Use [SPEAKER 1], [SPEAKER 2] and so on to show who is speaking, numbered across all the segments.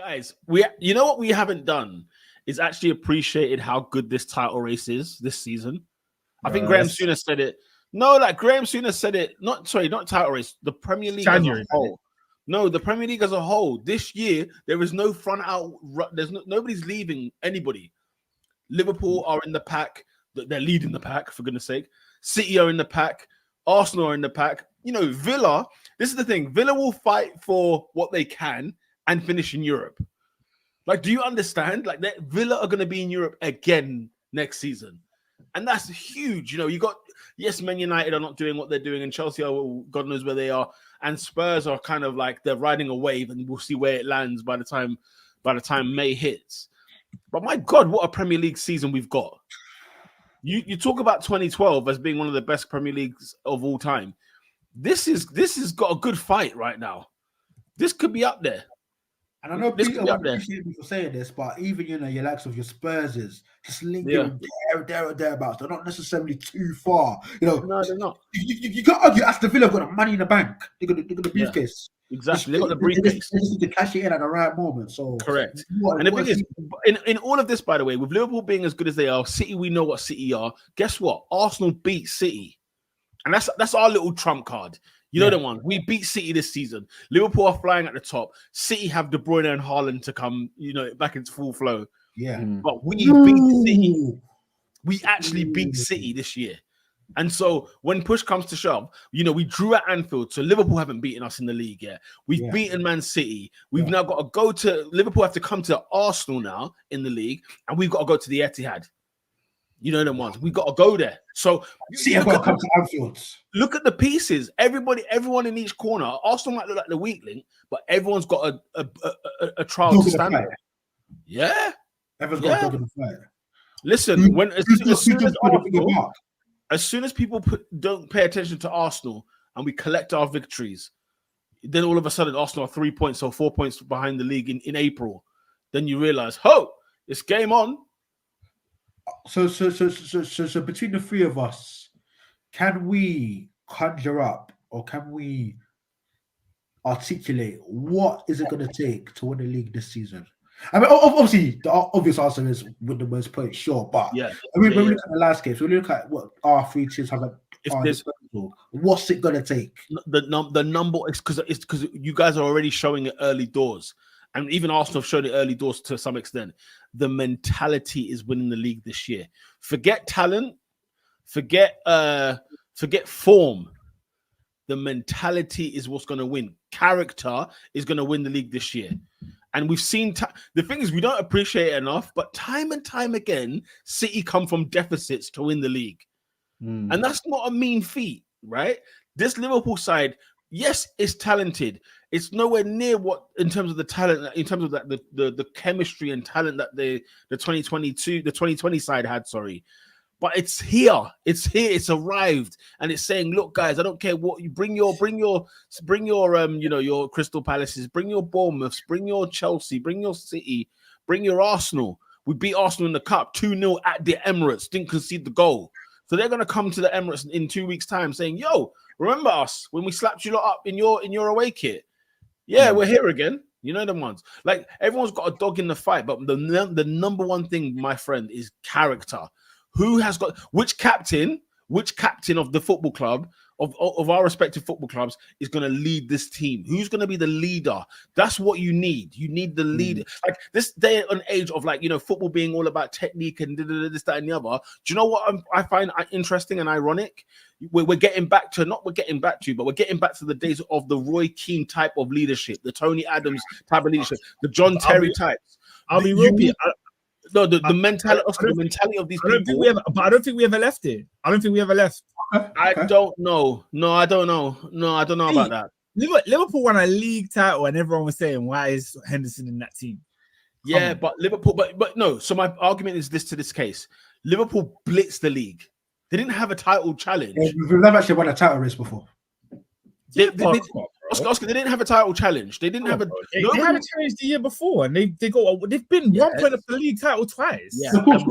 [SPEAKER 1] Guys, you know what we haven't done is actually appreciated how good this title race is this season. I think Graham Souness said it. No, like Graham Souness said it. Not title race. The Premier League as a whole. No, the Premier League as a whole. This year there is no front out. Nobody's leaving anybody. Liverpool are in the pack. They're leading the pack, for goodness sake. City are in the pack. Arsenal are in the pack. You know, Villa. This is the thing. Villa will fight for what they can and finish in Europe. Like, do you understand? Like, that Villa are going to be in Europe again next season. And that's huge. You know, you got, yes, Man United are not doing what they're doing, and Chelsea are, God knows where they are. And Spurs are kind of like, they're riding a wave, and we'll see where it lands by the time May hits. But my God, what a Premier League season we've got. You talk about 2012 as being one of the best Premier Leagues of all time. This has got a good fight right now. This could be up there.
[SPEAKER 2] And I know Peter would appreciate me for saying this, but even, you know, your likes of your Spurs is just linking thereabouts. They're not necessarily too far. You know,
[SPEAKER 1] no, they're not.
[SPEAKER 2] You can't argue Aston Villa got the money in the bank. They got the briefcase.
[SPEAKER 1] Exactly. They got the briefcase.
[SPEAKER 2] They just need to cash it in at the right moment. So
[SPEAKER 1] correct. And the thing is, in all of this, by the way, with Liverpool being as good as they are, City, we know what City are. Guess what? Arsenal beat City. And that's our little trump card. You know the one. We beat City this season. Liverpool are flying at the top. City have De Bruyne and Haaland to come, you know, back into full flow.
[SPEAKER 2] Yeah.
[SPEAKER 1] But we beat City. We actually beat City this year. And so when push comes to shove, you know, we drew at Anfield. So Liverpool haven't beaten us in the league yet. We've beaten Man City. We've now got to go to Liverpool have to come to Arsenal now in the league, and we've got to go to the Etihad. You know them ones. We got to go there. So
[SPEAKER 2] see, I've got to come to Anfield.
[SPEAKER 1] Look at the pieces. Everyone in each corner. Arsenal might look like the weak link, but everyone's got a trial to stand on. Yeah,
[SPEAKER 2] everyone's got a dog in the fight.
[SPEAKER 1] Listen, as soon as people don't pay attention to Arsenal and we collect our victories, then all of a sudden Arsenal are 3 points or 4 points behind the league in April. Then you realize, it's game on.
[SPEAKER 2] So between the three of us, can we conjure up or can we articulate what is it going to take to win the league this season? I mean, obviously, the obvious answer is win the most points, sure. But when we look at the landscape, so we look at what our three teams have at our disposal, what's it going to take?
[SPEAKER 1] The number is because you guys are already showing it early doors. And even Arsenal have shown it early doors to some extent. The mentality is winning the league this year. Forget talent, forget form. The mentality is what's going to win. Character is going to win the league this year. And we've seen the thing is we don't appreciate it enough, but time and time again, City come from deficits to win the league. And that's not a mean feat, right? This Liverpool side, yes, it's talented. It's nowhere near what in terms of the talent, in terms of that the chemistry and talent that the 2020 side had, sorry. But it's here, it's arrived, and it's saying, look, guys, I don't care what you bring your your Crystal Palaces, bring your Bournemouths, bring your Chelsea, bring your City, bring your Arsenal. We beat Arsenal in the cup 2-0 at the Emirates, didn't concede the goal. So they're gonna come to the Emirates in 2 weeks' time saying, yo, remember us when we slapped you lot up in your away kit? Yeah, we're here again. You know them ones. Like everyone's got a dog in the fight, but the number one thing, my friend, is character. Who has got which captain of the football club of our respective football clubs is going to lead this team? Who's going to be the leader? That's what you need. You need the leader. Like this day and age of football being all about technique and this, that, and the other. Do you know what I find interesting and ironic? We're getting back to the days of the Roy Keane type of leadership, the Tony Adams type of leadership, the John Terry types.
[SPEAKER 3] I'll be real.
[SPEAKER 1] The mentality of these people.
[SPEAKER 3] I don't think we ever left it. I don't think we ever left.
[SPEAKER 1] I don't know. No, I don't know. No, I don't know about that.
[SPEAKER 3] Liverpool won a league title, and everyone was saying, "Why is Henderson in that team?"
[SPEAKER 1] Yeah, but Liverpool, but no. So my argument is this case: Liverpool blitzed the league. They didn't have a title challenge.
[SPEAKER 2] We've never actually won a title race before.
[SPEAKER 1] Oscar, they didn't have a title challenge. They didn't have a.
[SPEAKER 3] They had a challenge the year before, and they've been 1 point of the league title twice.
[SPEAKER 2] Yeah, of course.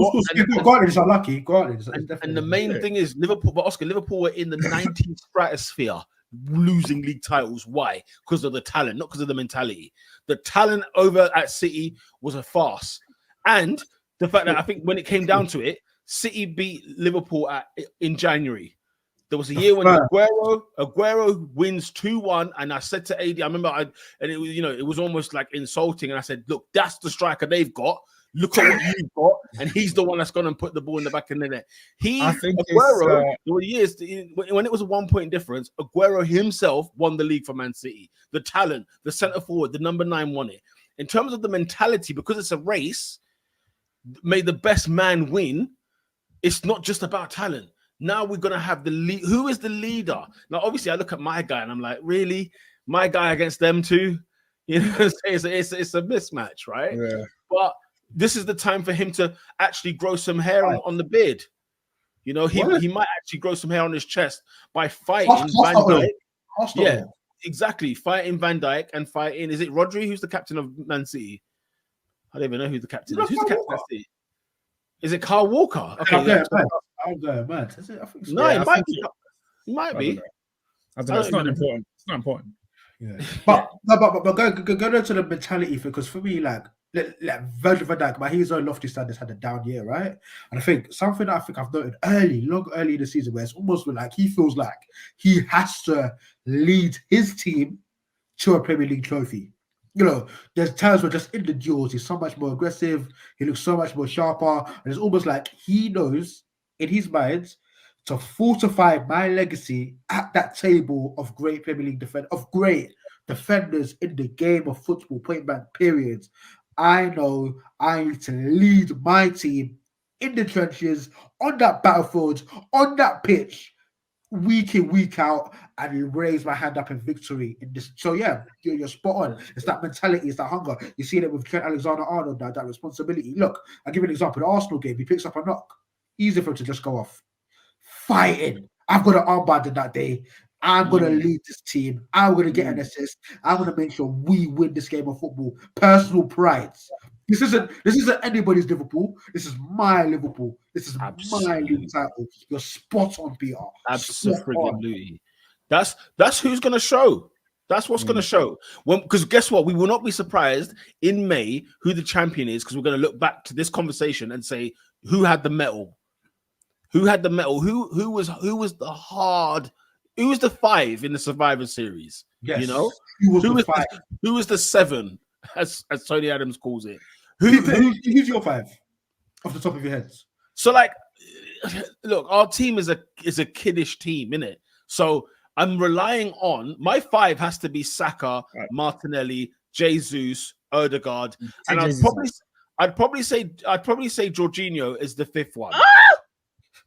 [SPEAKER 2] Guardians are lucky. Guardians.
[SPEAKER 1] And the main thing is Liverpool, but Oscar, Liverpool were in the 19th stratosphere. losing league titles. Why? Because of the talent, not because of the mentality. The talent over at City was a farce. And the fact that I think when it came down to it, City beat Liverpool in January. There was a year when Aguero wins 2-1, and I said to AD, I remember, and it was, it was almost like insulting. And I said, look, that's the striker they've got. Look at what you've got, and he's the one that's going to put the ball in the back of the net. Aguero, there were years when it was a 1 point difference. Aguero himself won the league for Man City. The talent, the centre forward, the number 9 won it. In terms of the mentality, because it's a race, may the best man win. It's not just about talent. Now we're gonna have the lead. Who is the leader? Now, obviously, I look at my guy and I'm like, really, my guy against them two? It's a mismatch, right?
[SPEAKER 3] Yeah.
[SPEAKER 1] But this is the time for him to actually grow some hair on the beard. He might actually grow some hair on his chest by fighting Van Dijk. Yeah, exactly. Fighting Van Dijk and fighting. Is it Rodri who's the captain of Man City? I don't even know who the captain is. Who's the captain of City? Is it Kyle Walker? Okay,
[SPEAKER 2] I'm going mad. Is it? I think so.
[SPEAKER 1] No, it might be. It might be.
[SPEAKER 3] I don't know. It's not important. It's not important.
[SPEAKER 2] Yeah, but go to the mentality, because for me, like Virgil van Dijk, by his own lofty standards, had a down year, right? And I think something that I've noted early in the season, where it's almost like he feels like he has to lead his team to a Premier League trophy. There's times where just in the duels, he's so much more aggressive. He looks so much more sharper, and it's almost like he knows in his mind to fortify my legacy at that table of great Premier League great defenders in the game of football, point blank periods. I know I need to lead my team in the trenches, on that battlefield, on that pitch, week in, week out, and raise my hand up in victory in this. So yeah, you're spot on. It's that mentality, it's that hunger. You see that with Trent Alexander-Arnold, that responsibility. Look, I'll give you an example. The Arsenal game, he picks up a knock. Easy for him to just go off. Fighting. I've got an armband in that day. I'm going to lead this team. I'm going to get an assist. I'm going to make sure we win this game of football. Personal pride. This isn't anybody's Liverpool. This is my Liverpool. This is my league title. You're spot on, Peter.
[SPEAKER 1] Absolutely. That's who's going to show. That's what's going to show. Because guess what? We will not be surprised in May who the champion is, because we're going to look back to this conversation and say who had the medal. Who had the medal? Who was the 5 in the Survivor Series?
[SPEAKER 2] Yes.
[SPEAKER 1] Who was the 7, as Tony Adams calls it?
[SPEAKER 2] Who's your 5 off the top of your heads?
[SPEAKER 1] So, like, look, our team is a kiddish team, innit? So I'm relying on my 5 has to be Saka, Martinelli, Jesus, Odegaard, and I'd probably say Jorginho is the 5th one.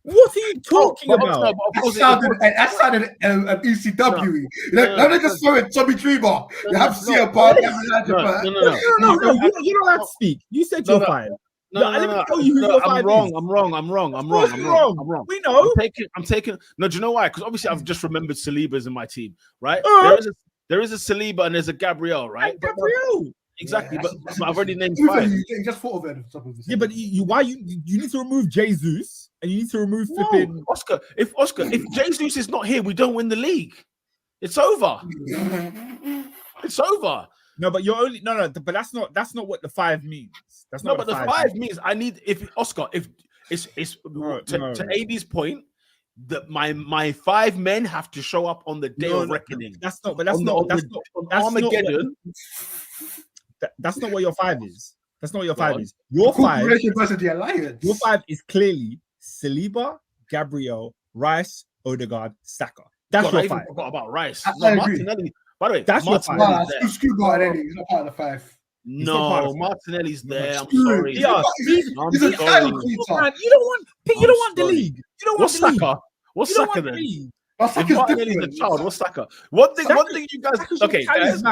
[SPEAKER 3] What are you talking about?
[SPEAKER 2] That sounded ECW. Let me just throw it, Tommy Dreamer. You have to see a part.
[SPEAKER 3] No. You don't have to speak. You said your 5. Let me tell you who your 5 is.
[SPEAKER 1] I'm wrong.
[SPEAKER 3] We know.
[SPEAKER 1] I'm taking. No, do you know why? Because obviously I've just remembered Saliba's in my team, right? There is a Saliba and there's a Gabriel, right?
[SPEAKER 3] Gabriel.
[SPEAKER 1] Exactly, but I've already named 5.
[SPEAKER 2] You just thought of it.
[SPEAKER 3] Yeah, but why you need to remove Jesus and you need to remove flipping
[SPEAKER 1] Oscar. If Jesus is not here, we don't win the league. It's over. It's over.
[SPEAKER 3] No, but you're only but that's not what the 5 means. That's not.
[SPEAKER 1] But the 5 means I need if it's to AD's point. That my 5 men have to show up on the day of reckoning.
[SPEAKER 3] That's not Armageddon. That's not what your 5 is. That's not what your 5 is. Your 5 is clearly Saliba, Gabriel, Rice, Odegaard, Saka. That's your 5.
[SPEAKER 1] I forgot about Rice. No, Martinelli. By the way,
[SPEAKER 3] that's your 5.
[SPEAKER 2] He's not part of the 5.
[SPEAKER 1] No, Martinelli's there. I'm sorry.
[SPEAKER 3] Yeah,
[SPEAKER 2] he's a talent.
[SPEAKER 3] You don't want the league. You don't want the league.
[SPEAKER 1] Saka? What's Saka then?
[SPEAKER 2] If
[SPEAKER 1] Martinelli's a child, what's Saka? One thing you guys. Okay, guys.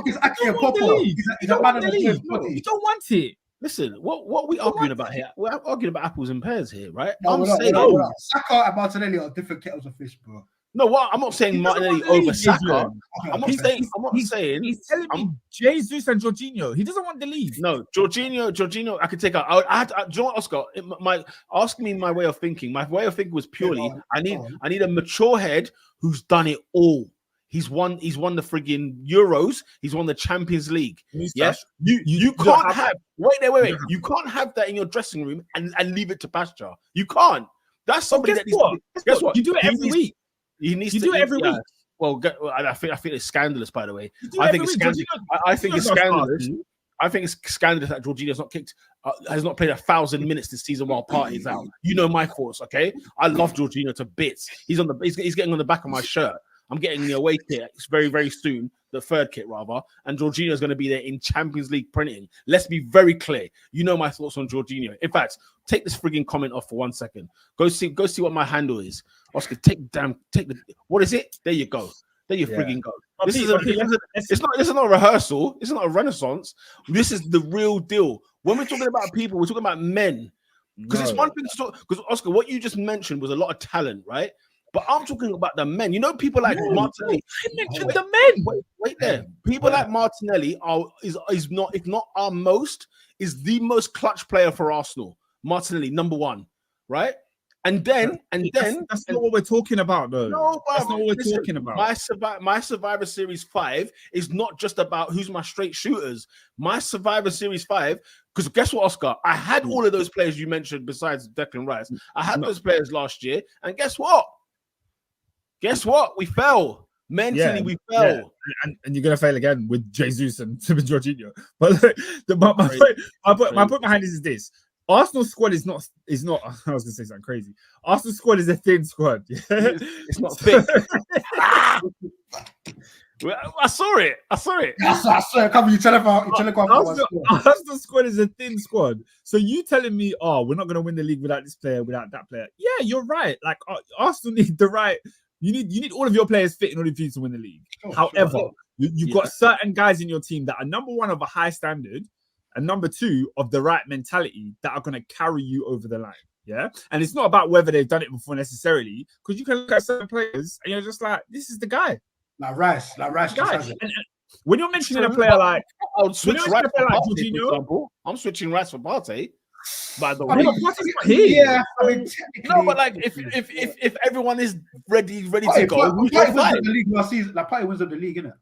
[SPEAKER 2] He's actually a popper. He's a man of the body.
[SPEAKER 3] You don't want it.
[SPEAKER 1] Listen, what are we arguing about here? We're arguing about apples and pears here, right?
[SPEAKER 2] No. Saka and Martinelli are different kettles of fish, bro.
[SPEAKER 1] No, what I'm not saying Martinelli over Saka. I'm not saying.
[SPEAKER 3] He's telling me Jesus and Jorginho. He doesn't want the league.
[SPEAKER 1] No, Jorginho. I could take out. Do you know what, Oscar? Ask me my way of thinking. My way of thinking was purely I need a mature head who's done it all. He's won the frigging Euros. He's won the Champions League. Yes, you can't have. Wait. You can't have that in your dressing room and leave it to pasture. You can't. That's somebody that
[SPEAKER 3] guess what? You do it every week.
[SPEAKER 1] He needs
[SPEAKER 3] to
[SPEAKER 1] do it
[SPEAKER 3] every week.
[SPEAKER 1] Well, I think it's scandalous. By the way, I think it's scandalous. I think it's scandalous. I think it's scandalous that Jorginho has not played 1,000 minutes this season while Partey's out. You know my thoughts, okay? I love Jorginho to bits. He's getting on the back of my shirt. I'm getting the away kit. It's very, very soon, the third kit rather, and Jorginho is going to be there in Champions League printing. Let's be very clear. You know my thoughts on Jorginho. In fact, take this frigging comment off for 1 second. Go see what my handle is. Oscar, what is it? There you go. There you frigging go. This is not a rehearsal. This is not a renaissance. This is the real deal. When we're talking about people, we're talking about men. Because it's one thing to talk. Because Oscar, what you just mentioned was a lot of talent, right? But I'm talking about the men. You know, people like Martinelli.
[SPEAKER 3] I mentioned the men.
[SPEAKER 1] Wait there. People like Martinelli is not, if not our most, is the most clutch player for Arsenal. Martinelli, number one, right? And then
[SPEAKER 3] that's not what we're talking about, though. No, that's not what we're talking about.
[SPEAKER 1] My Survivor Series 5 is not just about who's my straight shooters. My Survivor Series 5, because guess what, Oscar? I had all of those players you mentioned besides Declan Rice. I had those players last year, and guess what? We fell. Mentally, we fell.
[SPEAKER 3] Yeah. And you're gonna fail again with Jesus and Jorginho. But my point behind this is this. Arsenal squad is not I was gonna say something crazy. Arsenal squad is a thin squad.
[SPEAKER 1] It's not thick. I saw it. I
[SPEAKER 2] swear. Come on, you tell
[SPEAKER 3] Arsenal squad is a thin squad. So you telling me, we're not gonna win the league without this player, without that player? Yeah, you're right. Like Arsenal need the right. You need all of your players fit in order for you to win the league. However, you've got certain guys in your team that are number one of a high standard, and number two of the right mentality that are going to carry you over the line. Yeah, and it's not about whether they've done it before necessarily, because you can look at certain players and you're just like, this is the guy.
[SPEAKER 2] Like Rice.
[SPEAKER 3] And when you're mentioning a player like,
[SPEAKER 1] I would switch Rice for Partey, for example. I'm switching Rice for Partey. By the way,
[SPEAKER 2] yeah, I mean,
[SPEAKER 1] no, but like if everyone is ready to go,
[SPEAKER 2] Partey wins the league, innit?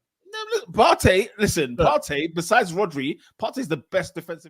[SPEAKER 1] Partey, listen, Partey, besides Rodri, Partey is the best defensive.